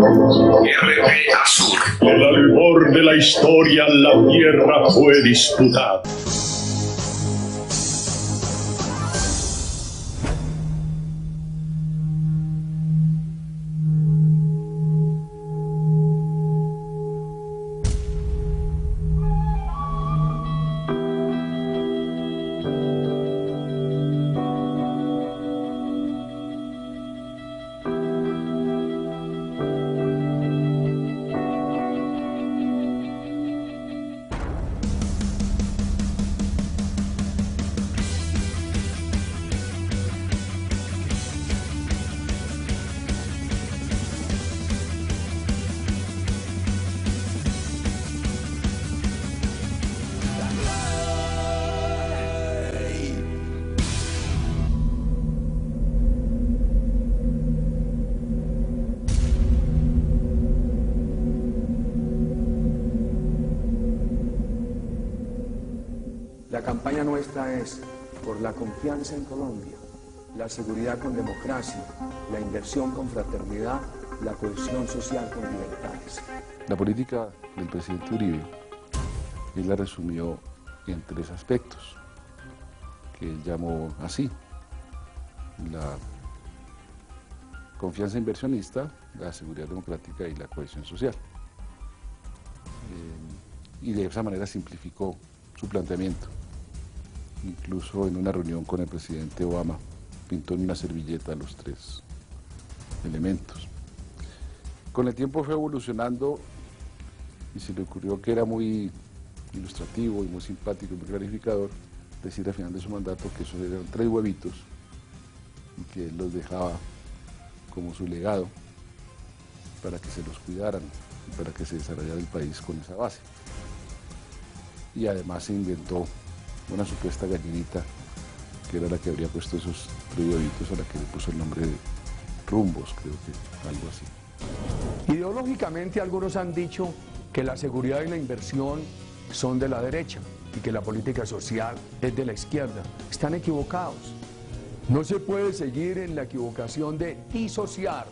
RP Azur. El albor de la historia, la tierra fue disputada. La campaña nuestra es por la confianza en Colombia, la seguridad con democracia, la inversión con fraternidad, la cohesión social con libertades. La política del presidente Uribe, él la resumió en 3 aspectos, que él llamó así: la confianza inversionista, la seguridad democrática y la cohesión social. Y de esa manera simplificó su planteamiento. Incluso en una reunión con el presidente Obama pintó en una servilleta los 3 elementos. Con el tiempo fue evolucionando y se le ocurrió que era muy ilustrativo y muy simpático y muy clarificador decir al final de su mandato que esos eran 3 huevitos y que él los dejaba como su legado para que se los cuidaran y para que se desarrollara el país con esa base. Y además se inventó una supuesta gallinita que era la que habría puesto esos 3 huevitos, a la que le puso el nombre de Rumbos, creo que algo así. Ideológicamente algunos han dicho que la seguridad y la inversión son de la derecha y que la política social es de la izquierda. Están equivocados. No se puede seguir en la equivocación de disociar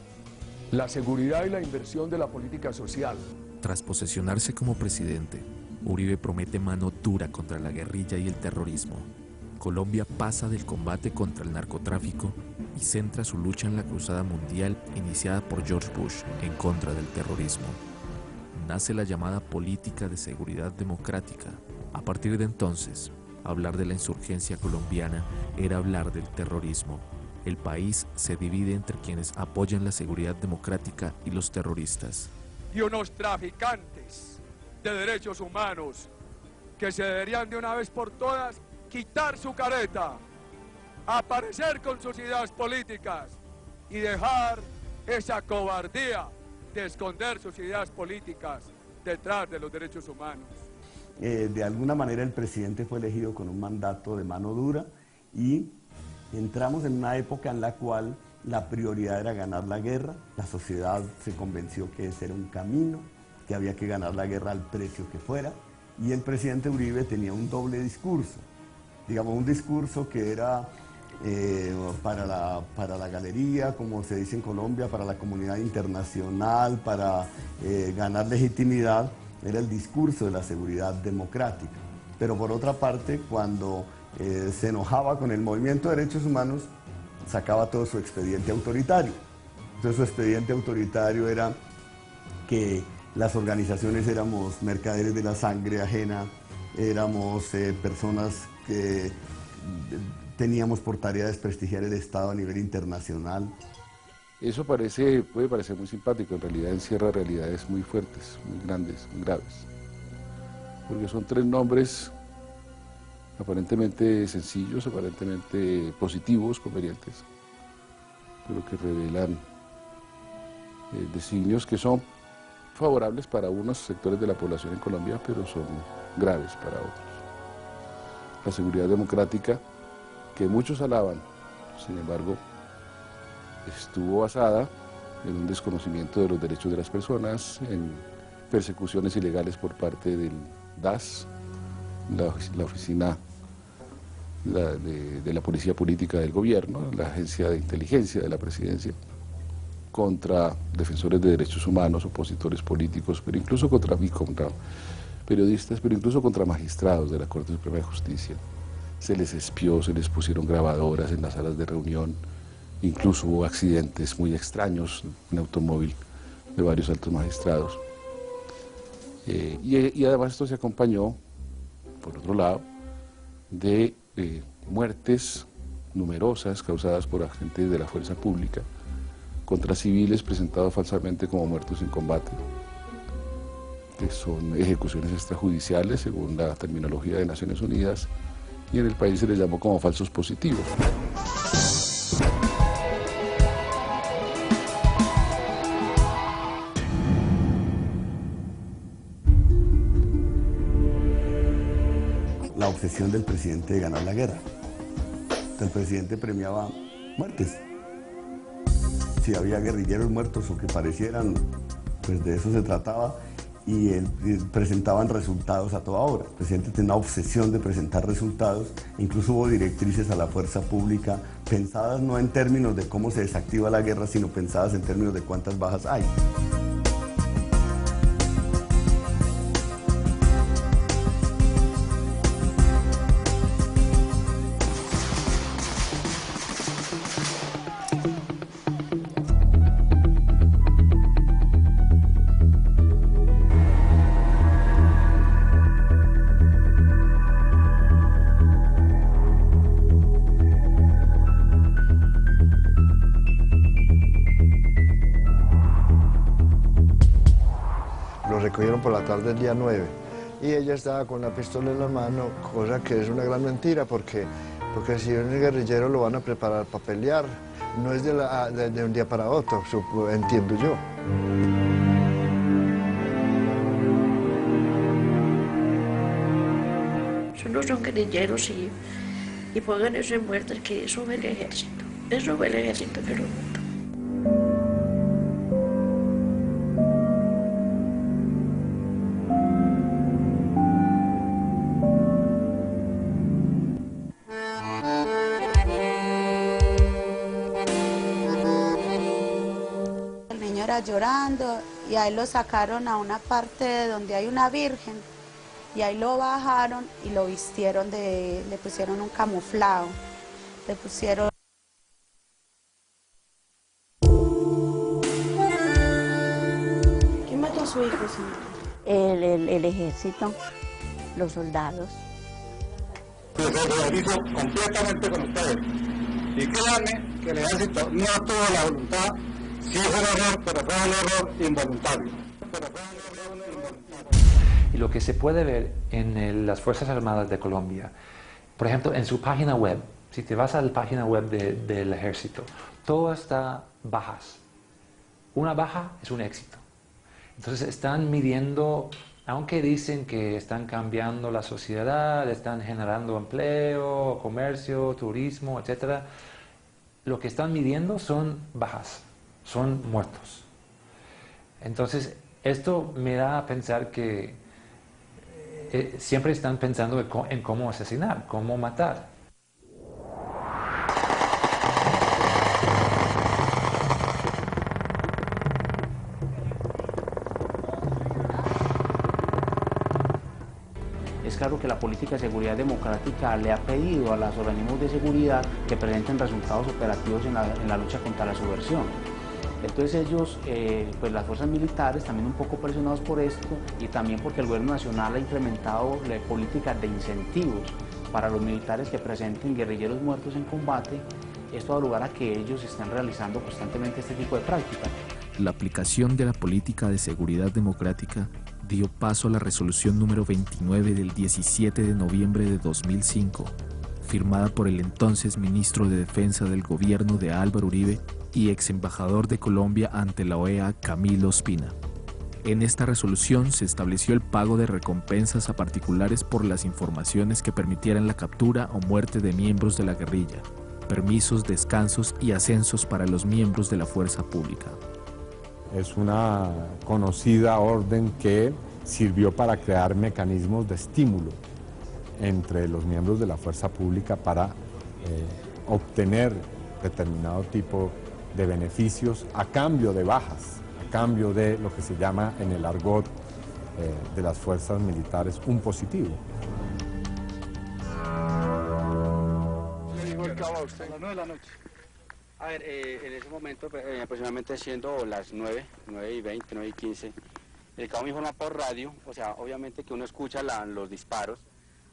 la seguridad y la inversión de la política social. Tras posesionarse como presidente, Uribe promete mano dura contra la guerrilla y el terrorismo. Colombia pasa del combate contra el narcotráfico y centra su lucha en la cruzada mundial iniciada por George Bush en contra del terrorismo. Nace la llamada política de seguridad democrática. A partir de entonces, hablar de la insurgencia colombiana era hablar del terrorismo. El país se divide entre quienes apoyan la seguridad democrática y los terroristas. Y unos traficantes de derechos humanos que se deberían de una vez por todas quitar su careta, aparecer con sus ideas políticas y dejar esa cobardía de esconder sus ideas políticas detrás de los derechos humanos. De alguna manera el presidente fue elegido con un mandato de mano dura y entramos en una época en la cual la prioridad era ganar la guerra. La sociedad se convenció que ese era un camino, que había que ganar la guerra al precio que fuera, y el presidente Uribe tenía un doble discurso, digamos un discurso que era para la galería, como se dice en Colombia, para la comunidad internacional, para ganar legitimidad, era el discurso de la seguridad democrática. Pero por otra parte, cuando se enojaba con el movimiento de derechos humanos, sacaba todo su expediente autoritario. Entonces su expediente autoritario era que las organizaciones éramos mercaderes de la sangre ajena, éramos personas que teníamos por tarea desprestigiar el Estado a nivel internacional. Eso puede parecer muy simpático, en realidad encierra realidades muy fuertes, muy grandes, muy graves. Porque son 3 nombres aparentemente sencillos, aparentemente positivos, convenientes, pero que revelan designios que son favorables para unos sectores de la población en Colombia, pero son graves para otros. La seguridad democrática, que muchos alaban, sin embargo, estuvo basada en un desconocimiento de los derechos de las personas, en persecuciones ilegales por parte del DAS, la oficina de la Policía Política del Gobierno, la Agencia de Inteligencia de la Presidencia, y en fin, una serie de cosas que no se contra defensores de derechos humanos, opositores políticos, pero incluso contra periodistas, pero incluso contra magistrados de la Corte Suprema de Justicia. Se les espió, se les pusieron grabadoras en las salas de reunión, incluso hubo accidentes muy extraños en automóvil de varios altos magistrados. Y además esto se acompañó, por otro lado, de muertes numerosas causadas por agentes de la fuerza pública contra civiles presentados falsamente como muertos en combate, que son ejecuciones extrajudiciales según la terminología de Naciones Unidas, y en el país se les llamó como falsos positivos. La obsesión del presidente de ganar la guerra. El presidente premiaba muertes. Si había guerrilleros muertos o que parecieran, pues de eso se trataba, y presentaban resultados a toda hora. El presidente tenía una obsesión de presentar resultados, incluso hubo directrices a la fuerza pública pensadas no en términos de cómo se desactiva la guerra, sino pensadas en términos de cuántas bajas hay. Lo recogieron por la tarde del día 9 y ella estaba con la pistola en la mano, cosa que es una gran mentira porque si un guerrillero lo van a preparar para pelear, no es de un día para otro, entiendo yo. No son guerrilleros y pongan eso en muertes, que eso fue el ejército. Eso fue el ejército que lo mató. El niño era llorando y ahí lo sacaron a una parte donde hay una virgen. Y ahí lo bajaron y lo vistieron le pusieron un camuflado, le pusieron... ¿Quién mató a su hijo, señor? El ejército, los soldados. Yo solidarizo completamente con ustedes. Y créanme que el ejército no tuvo la voluntad, sí fue un error, pero fue un error involuntario. Y lo que se puede ver en las Fuerzas Armadas de Colombia, por ejemplo, en su página web, si te vas a la página web del ejército, todo está bajas. Una baja es un éxito. Entonces están midiendo, aunque dicen que están cambiando la sociedad, están generando empleo, comercio, turismo, etc., lo que están midiendo son bajas, son muertos. Entonces esto me da a pensar que siempre están pensando en cómo asesinar, cómo matar. Es claro que la política de seguridad democrática le ha pedido a los organismos de seguridad que presenten resultados operativos en la lucha contra la subversión. Entonces ellos, pues las fuerzas militares, también un poco presionados por esto y también porque el gobierno nacional ha implementado políticas de incentivos para los militares que presenten guerrilleros muertos en combate, esto da lugar a que ellos estén realizando constantemente este tipo de prácticas. La aplicación de la política de seguridad democrática dio paso a la resolución número 29 del 17 de noviembre de 2005, firmada por el entonces ministro de Defensa del gobierno de Álvaro Uribe y ex embajador de Colombia ante la OEA, Camilo Ospina. En esta resolución se estableció el pago de recompensas a particulares por las informaciones que permitieran la captura o muerte de miembros de la guerrilla, permisos, descansos y ascensos para los miembros de la fuerza pública. Es una conocida orden que sirvió para crear mecanismos de estímulo entre los miembros de la fuerza pública para obtener determinado tipo de beneficios a cambio de bajas, a cambio de lo que se llama en el argot de las fuerzas militares un positivo. ¿Le dijo el cabo a usted? A las 9 de la noche. A ver, en ese momento, aproximadamente siendo las 9:20, 9:15, el cabo me informa por radio, o sea, obviamente que uno escucha los disparos.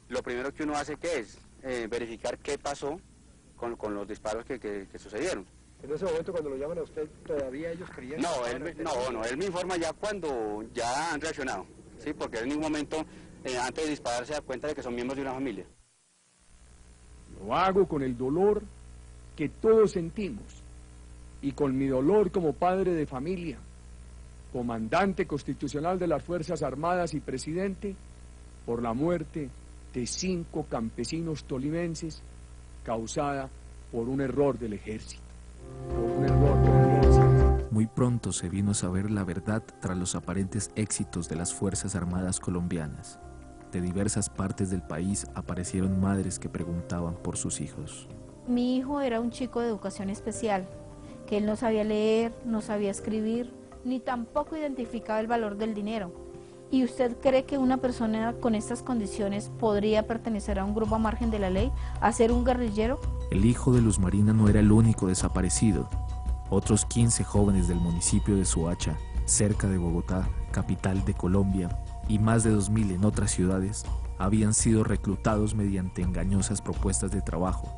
Lo primero que uno hace, ¿qué es? Verificar qué pasó con los disparos que sucedieron. En ese momento, cuando lo llaman a usted, ¿todavía ellos creían? No, él me informa ya cuando ya han reaccionado, ¿sí? Porque él en ningún momento, antes de disparar, se da cuenta de que son miembros de una familia. Lo hago con el dolor que todos sentimos y con mi dolor como padre de familia, comandante constitucional de las Fuerzas Armadas y presidente, por la muerte de 5 campesinos tolimenses causada por un error del ejército. Muy pronto se vino a saber la verdad tras los aparentes éxitos de las Fuerzas Armadas colombianas. De diversas partes del país aparecieron madres que preguntaban por sus hijos. Mi hijo era un chico de educación especial, que él no sabía leer, no sabía escribir, ni tampoco identificaba el valor del dinero. ¿Y usted cree que una persona con estas condiciones podría pertenecer a un grupo a margen de la ley, a ser un guerrillero? El hijo de Luz Marina no era el único desaparecido. Otros 15 jóvenes del municipio de Soacha, cerca de Bogotá, capital de Colombia, y más de 2000 en otras ciudades, habían sido reclutados mediante engañosas propuestas de trabajo,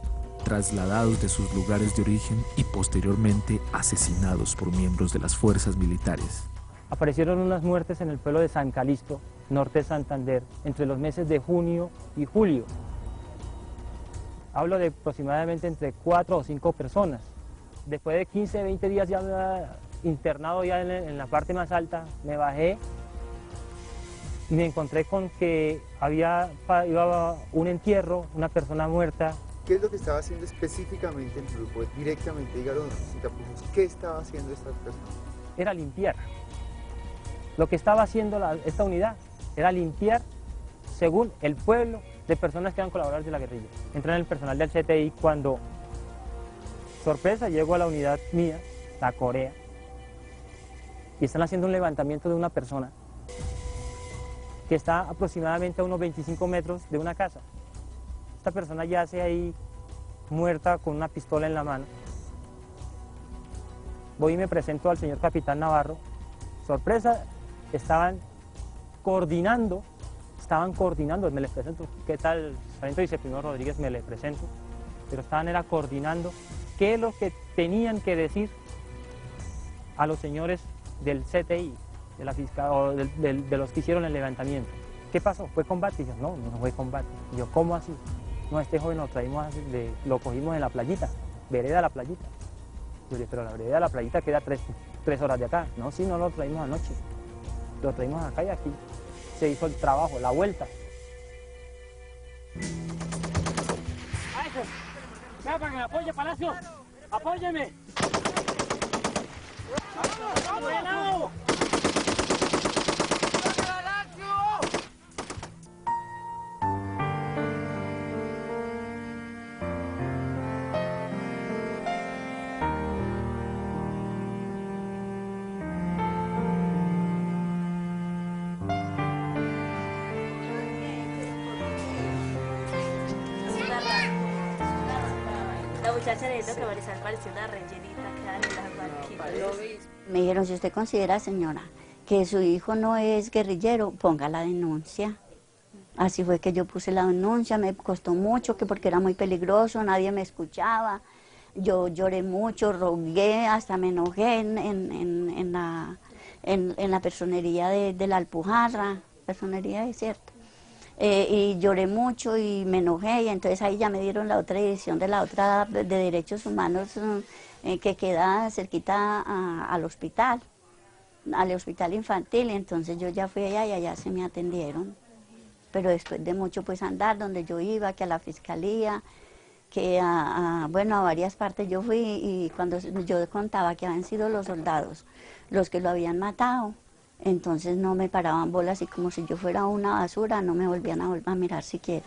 trasladados de sus lugares de origen y posteriormente asesinados por miembros de las fuerzas militares. Aparecieron unas muertes en el pueblo de San Calixto, norte de Santander, entre los meses de junio y julio. Hablo de aproximadamente entre 4 o 5 personas. Después de 15, 20 días ya internado ya en la parte más alta, me bajé y me encontré con que iba un entierro, una persona muerta. ¿Qué es lo que estaba haciendo específicamente el grupo? Directamente, dígalo, sin tapujos, ¿qué estaba haciendo esta persona? Era limpiar. Lo que estaba haciendo esta unidad era limpiar, según el pueblo, de personas que eran colaboradores de la guerrilla. Entré en el personal del CTI cuando, sorpresa, llego a la unidad mía, la Corea, y están haciendo un levantamiento de una persona que está aproximadamente a unos 25 metros de una casa. Esta persona yace ahí muerta con una pistola en la mano. Voy y me presento al señor capitán Navarro. Sorpresa, estaban coordinando, me les presento, ¿qué tal? Sargento Viceprimero Rodríguez, me les presento, pero era coordinando qué es lo que tenían que decir a los señores del CTI, de la fiscal, o de los que hicieron el levantamiento. ¿Qué pasó? ¿Fue combate? Y yo, no fue combate. Y yo, ¿cómo así? No, este joven lo cogimos en la playita, vereda la playita. Yo dije, pero la vereda de la playita queda 3 horas de acá. No, sí, no lo traímos anoche. Lo traímos acá y aquí se hizo el trabajo, la vuelta. ¡Venga, para que me apoye, Palacio! ¡Apóyeme! ¡Vamos! La muchacha le dijo que Marisol parecía una rellenita que dan en las barquitas. Me dijeron, si usted considera, señora, que su hijo no es guerrillero, ponga la denuncia. Así fue que yo puse la denuncia, me costó mucho, que porque era muy peligroso, nadie me escuchaba. Yo lloré mucho, rogué, hasta me enojé en la personería de la Alpujarra, personería es cierto. Y lloré mucho y me enojé, y entonces ahí ya me dieron la otra dirección de la otra de derechos humanos que queda cerquita al hospital infantil. Entonces yo ya fui allá y allá se me atendieron, pero después de mucho pues andar donde yo iba, que a la fiscalía, que a varias partes yo fui, y cuando yo contaba que habían sido los soldados los que lo habían matado, entonces no me paraban bolas, y como si yo fuera una basura, no me volvían a mirar siquiera.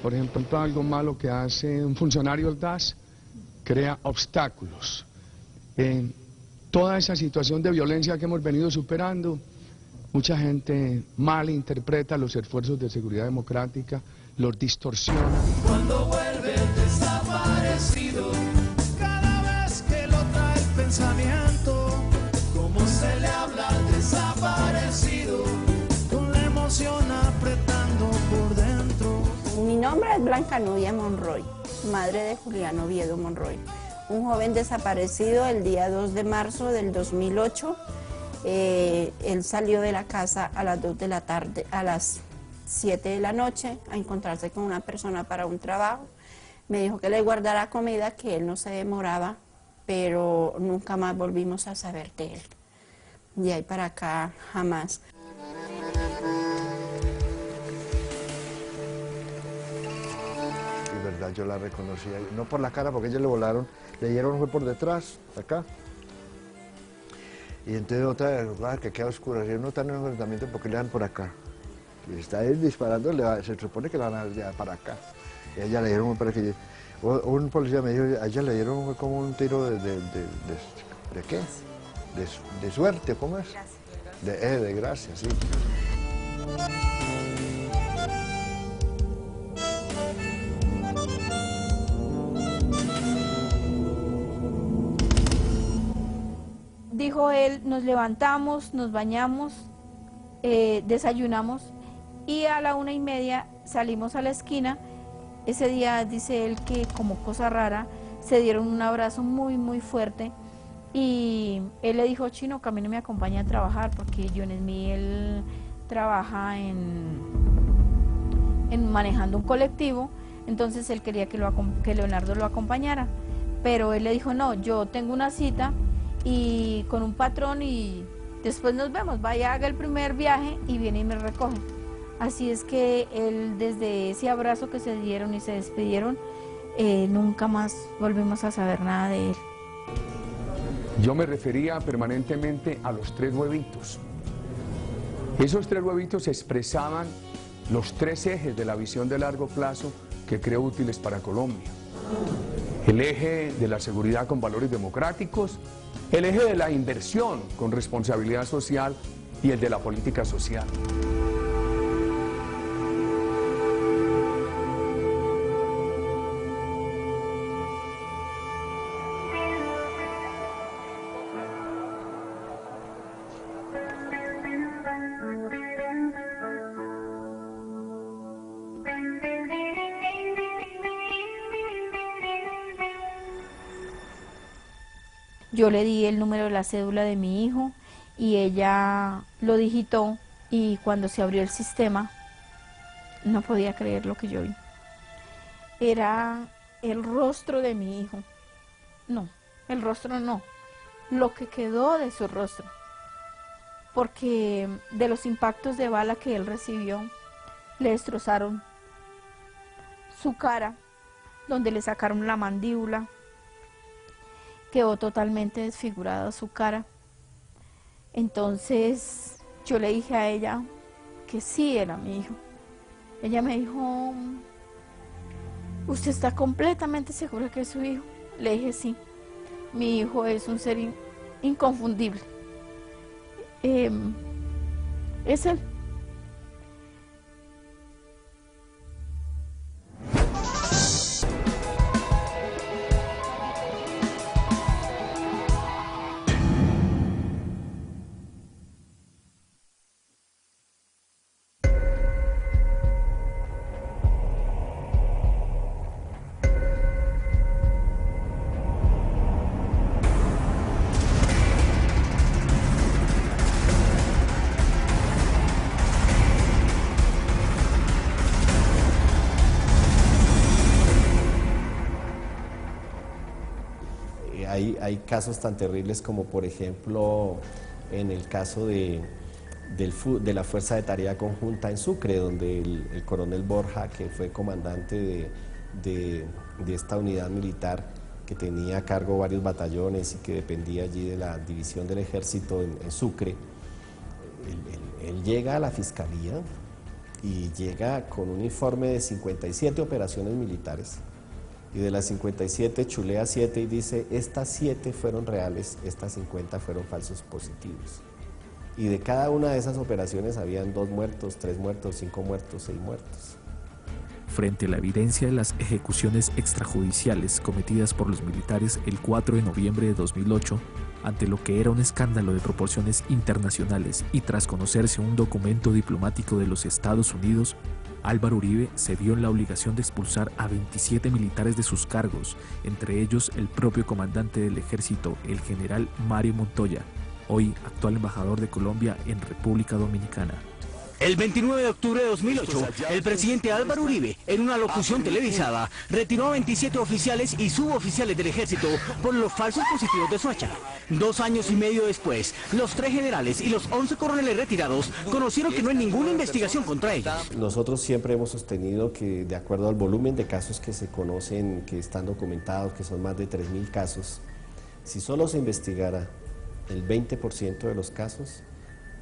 Por ejemplo, algo malo que hace un funcionario del DAS, crea obstáculos. En toda esa situación de violencia que hemos venido superando, mucha gente malinterpreta los esfuerzos de seguridad democrática, los distorsiona. Cuando vuelve el desaparecido, cada vez que lo trae el pensamiento, cómo se le habla al desaparecido, con la emoción apretando por dentro. Mi nombre es Blanca Nubia Monroy, madre de Julián Oviedo Monroy, un joven desaparecido el día 2 de marzo del 2008. Él salió de la casa a las 2 de la tarde, a las 7 de la noche, a encontrarse con una persona para un trabajo. Me dijo que le guardara comida, que él no se demoraba, pero nunca más volvimos a saber de él. De ahí para acá, jamás. Y verdad, yo la reconocía, no por la cara, porque ellos le dieron fue por detrás, acá. Y entonces otra, que queda oscura, si uno está en un enfrentamiento, ¿por qué le dan por acá? Y está él disparando, se supone que le van a dar para acá. Y a ella le dieron para que... Un policía me dijo, a ella le dieron como un tiro ¿de qué? De suerte, ¿cómo es? De gracia, sí. Dijo él, nos levantamos, nos bañamos, desayunamos y a la 1:30 salimos a la esquina. Ese día dice él que como cosa rara se dieron un abrazo muy muy fuerte y él le dijo, Chino, que a mí no me acompaña a trabajar porque Yonesmi, él trabaja en manejando un colectivo, entonces él quería que Leonardo lo acompañara, pero él le dijo, no, yo tengo una cita y con un patrón y después nos vemos, vaya, haga el primer viaje y viene y me recoge. Así es que él, desde ese abrazo que se dieron y se despidieron, nunca más volvimos a saber nada de él. Yo me refería permanentemente a los 3 huevitos. Esos 3 huevitos expresaban los 3 ejes de la visión de largo plazo que creo útiles para Colombia. El eje de la seguridad con valores democráticos, el eje de la inversión con responsabilidad social y el de la política social. Yo le di el número de la cédula de mi hijo y ella lo digitó y cuando se abrió el sistema no podía creer lo que yo vi. Era el rostro de mi hijo. No, el rostro no, lo que quedó de su rostro. Porque de los impactos de bala que él recibió, le destrozaron su cara, donde le sacaron la mandíbula. Quedó totalmente desfigurada su cara. Entonces yo le dije a ella que sí era mi hijo. Ella me dijo, ¿usted está completamente segura que es su hijo? Le dije sí, mi hijo es un ser inconfundible. Es él. Hay casos tan terribles como, por ejemplo, en el caso de la Fuerza de Tarea Conjunta en Sucre, donde el coronel Borja, que fue comandante de esta unidad militar, que tenía a cargo varios batallones y que dependía allí de la división del ejército en Sucre, él llega a la fiscalía y llega con un informe de 57 operaciones militares, y de las 57 chulea 7 y dice, estas 7 fueron reales, estas 50 fueron falsos positivos. Y de cada una de esas operaciones habían 2 muertos, 3 muertos, 5 muertos, 6 muertos. Frente a la evidencia de las ejecuciones extrajudiciales cometidas por los militares el 4 de noviembre de 2008, ante lo que era un escándalo de proporciones internacionales y tras conocerse un documento diplomático de los Estados Unidos, Álvaro Uribe se vio en la obligación de expulsar a 27 militares de sus cargos, entre ellos el propio comandante del ejército, el general Mario Montoya, hoy actual embajador de Colombia en República Dominicana. El 29 de octubre de 2008, el presidente Álvaro Uribe, en una locución televisada, retiró a 27 oficiales y suboficiales del ejército por los falsos positivos de Soacha. 2 años y medio después, los 3 generales y los 11 coroneles retirados conocieron que no hay ninguna investigación contra ellos. Nosotros siempre hemos sostenido que, de acuerdo al volumen de casos que se conocen, que están documentados, que son más de 3.000 casos, si solo se investigara el 20% de los casos,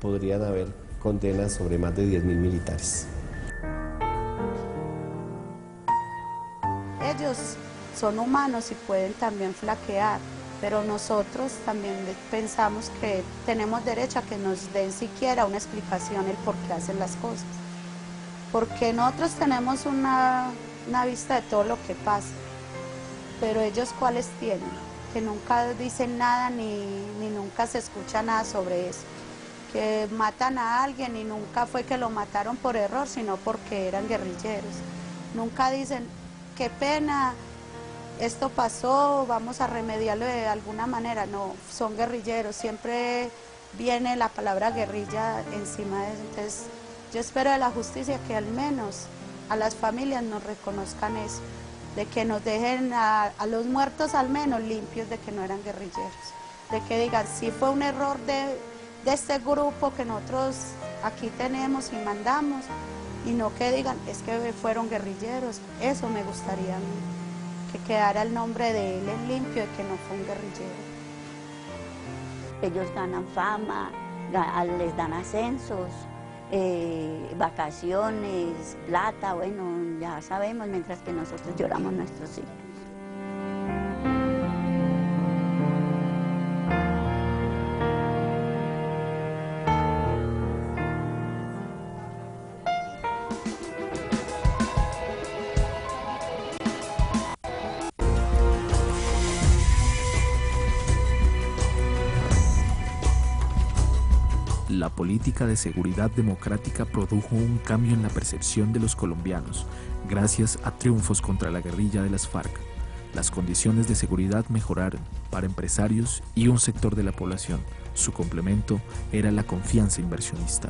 podrían haber condenas sobre más de 10.000 militares. Ellos son humanos y pueden también flaquear, pero nosotros también pensamos que tenemos derecho a que nos den siquiera una explicación el por qué hacen las cosas. Porque nosotros tenemos una vista de todo lo que pasa, pero ellos ¿cuáles tienen? Que nunca dicen nada ni nunca se escucha nada sobre eso. Que matan a alguien y nunca fue que lo mataron por error, sino porque eran guerrilleros. Nunca dicen, qué pena, esto pasó, vamos a remediarlo de alguna manera. No, son guerrilleros, siempre viene la palabra guerrilla encima de eso. Entonces, yo espero de la justicia que al menos a las familias nos reconozcan eso, de que nos dejen a los muertos al menos limpios de que no eran guerrilleros, de que digan, sí fue un error de este grupo que nosotros aquí tenemos y mandamos, y no que digan, es que fueron guerrilleros. Eso me gustaría a mí, que quedara el nombre de él en limpio, de que no fue un guerrillero. Ellos ganan fama, les dan ascensos, vacaciones, plata, bueno, ya sabemos, mientras que nosotros lloramos nuestros hijos. La política de seguridad democrática produjo un cambio en la percepción de los colombianos, gracias a triunfos contra la guerrilla de las FARC. Las condiciones de seguridad mejoraron para empresarios y un sector de la población. Su complemento era la confianza inversionista.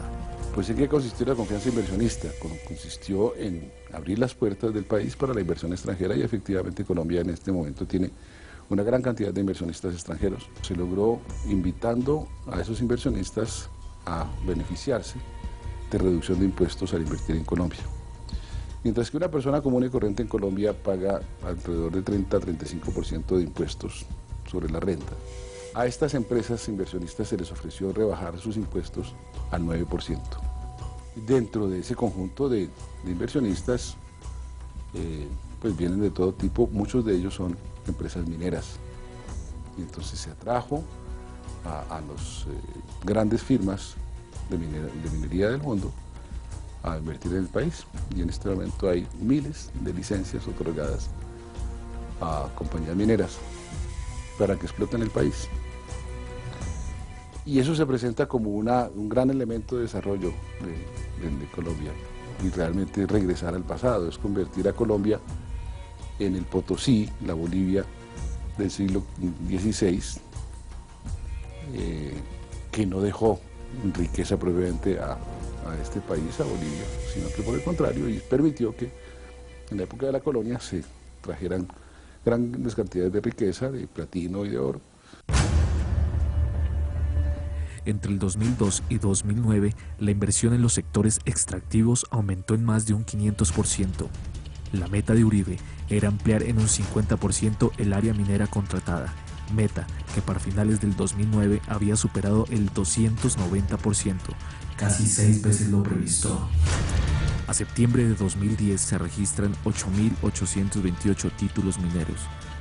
Pues ¿en qué consistió la confianza inversionista? Consistió en abrir las puertas del país para la inversión extranjera, y efectivamente Colombia en este momento tiene una gran cantidad de inversionistas extranjeros. Se logró invitando a esos inversionistas a beneficiarse de reducción de impuestos al invertir en Colombia. Mientras que una persona común y corriente en Colombia paga alrededor de 30-35% de impuestos sobre la renta, a estas empresas inversionistas se les ofreció rebajar sus impuestos al 9%. Dentro de ese conjunto de inversionistas, pues vienen de todo tipo, muchos de ellos son empresas mineras. Y entonces se atrajo a las grandes firmas de minería del mundo a invertir en el país, y en este momento hay miles de licencias otorgadas a compañías mineras para que exploten el país. Y eso se presenta como un gran elemento de desarrollo de Colombia, y realmente regresar al pasado, es convertir a Colombia en el Potosí, la Bolivia del siglo XVI, que no dejó riqueza propiamente a este país, a Bolivia, sino que por el contrario, y permitió que en la época de la colonia se trajeran grandes cantidades de riqueza, de platino y de oro. Entre el 2002 y 2009, la inversión en los sectores extractivos aumentó en más de un 500%. La meta de Uribe era ampliar en un 50% el área minera contratada, meta que para finales del 2009 había superado el 290%, casi 6 veces lo previsto. A septiembre de 2010 se registran 8.828 títulos mineros,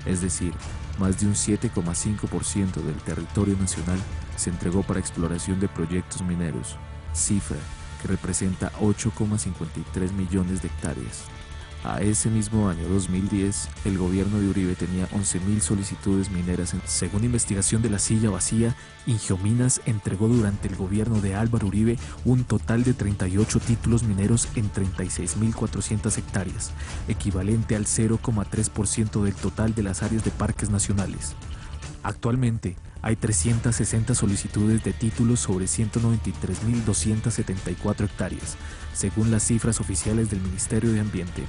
es decir, más de un 7,5% del territorio nacional se entregó para exploración de proyectos mineros, cifra que representa 8,53 millones de hectáreas. A ese mismo año, 2010, el gobierno de Uribe tenía 11.000 solicitudes mineras. Según investigación de La Silla Vacía, Ingiominas entregó durante el gobierno de Álvaro Uribe un total de 38 títulos mineros en 36.400 hectáreas, equivalente al 0,3% del total de las áreas de parques nacionales. Actualmente, hay 360 solicitudes de títulos sobre 193.274 hectáreas, según las cifras oficiales del Ministerio de Ambiente.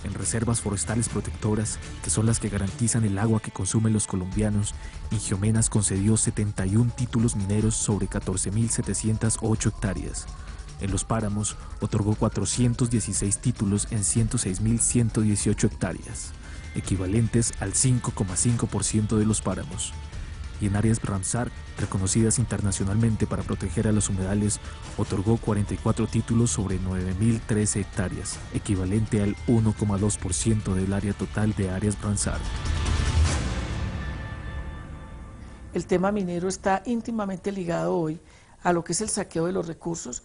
En reservas forestales protectoras, que son las que garantizan el agua que consumen los colombianos, Ingiomenas concedió 71 títulos mineros sobre 14.708 hectáreas. En los páramos, otorgó 416 títulos en 106.118 hectáreas, equivalentes al 5,5% de los páramos. Y en áreas Ramsar, reconocidas internacionalmente para proteger a los humedales, otorgó 44 títulos sobre 9.013 hectáreas, equivalente al 1,2% del área total de áreas Ramsar. El tema minero está íntimamente ligado hoy a lo que es el saqueo de los recursos,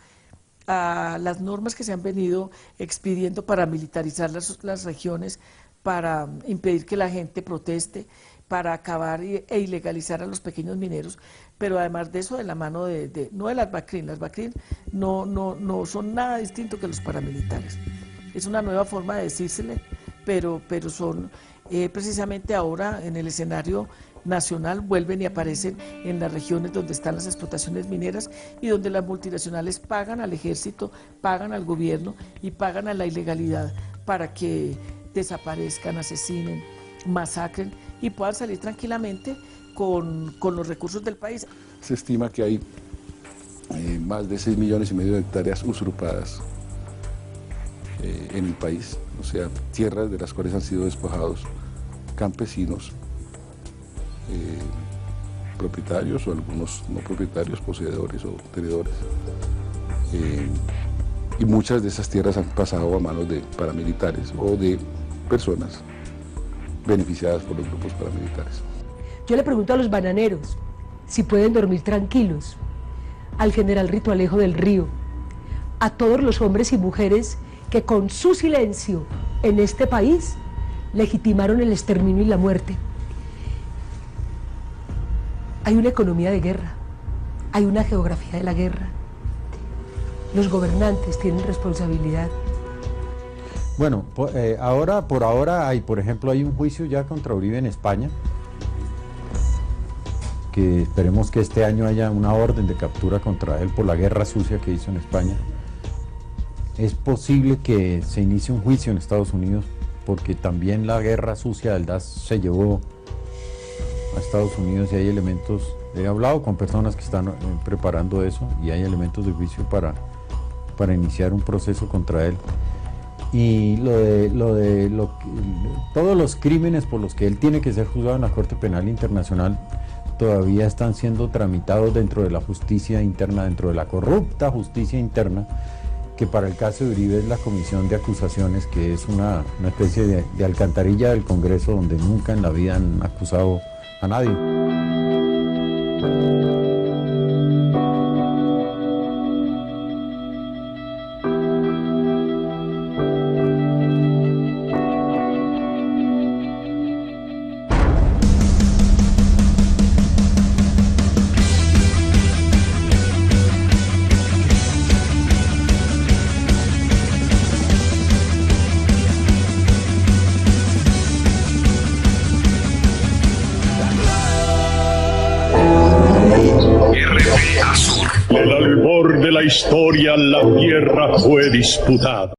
a las normas que se han venido expidiendo para militarizar las regiones, para impedir que la gente proteste, para acabar e ilegalizar a los pequeños mineros, pero además de eso, de la mano no de las BACRIN no son nada distinto que los paramilitares. Es una nueva forma de decírsele, pero son precisamente ahora en el escenario nacional, vuelven y aparecen en las regiones donde están las explotaciones mineras y donde las multinacionales pagan al ejército, pagan al gobierno y pagan a la ilegalidad para que desaparezcan, asesinen, masacren y puedan salir tranquilamente con los recursos del país. Se estima que hay más de 6,5 millones de hectáreas usurpadas en el país, o sea, tierras de las cuales han sido despojados campesinos, propietarios o algunos no propietarios, poseedores o tenedores. Y muchas de esas tierras han pasado a manos de paramilitares o de personas beneficiadas por los grupos paramilitares. Yo le pregunto a los bananeros si pueden dormir tranquilos, al general Ritualejo del Río, a todos los hombres y mujeres que con su silencio en este país legitimaron el exterminio y la muerte. Hay una economía de guerra, hay una geografía de la guerra. Los gobernantes tienen responsabilidad. Bueno, por ahora hay, por ejemplo, hay un juicio ya contra Uribe en España, que esperemos que este año haya una orden de captura contra él por la guerra sucia que hizo en España. Es posible que se inicie un juicio en Estados Unidos, porque también la guerra sucia del DAS se llevó a Estados Unidos y hay elementos, he hablado con personas que están preparando eso y hay elementos de juicio para iniciar un proceso contra él. Y todos los crímenes por los que él tiene que ser juzgado en la Corte Penal Internacional todavía están siendo tramitados dentro de la justicia interna, dentro de la corrupta justicia interna, que para el caso de Uribe es la Comisión de Acusaciones, que es una especie de alcantarilla del Congreso donde nunca en la vida han acusado a nadie. En el albor de la historia la tierra fue disputada.